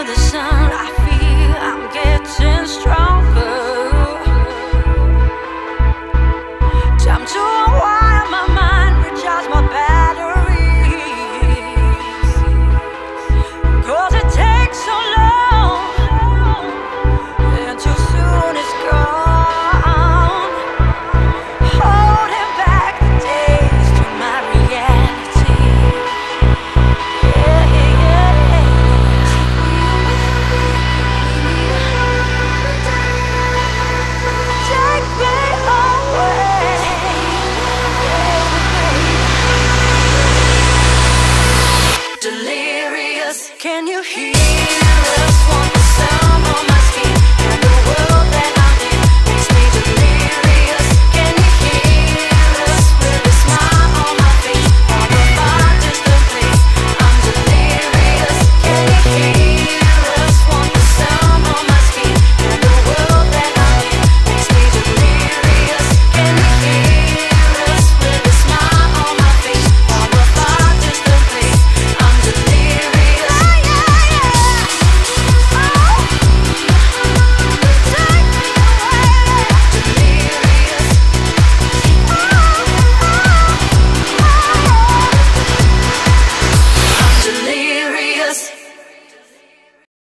the sun, I feel I'm getting stronger. Time to unwind my mind, recharge my batteries. 'Cause it takes so long, and too soon it's gone. Holding back the days to my reality. Yeah, yeah, yeah. Take me away. Delirious, can you hear?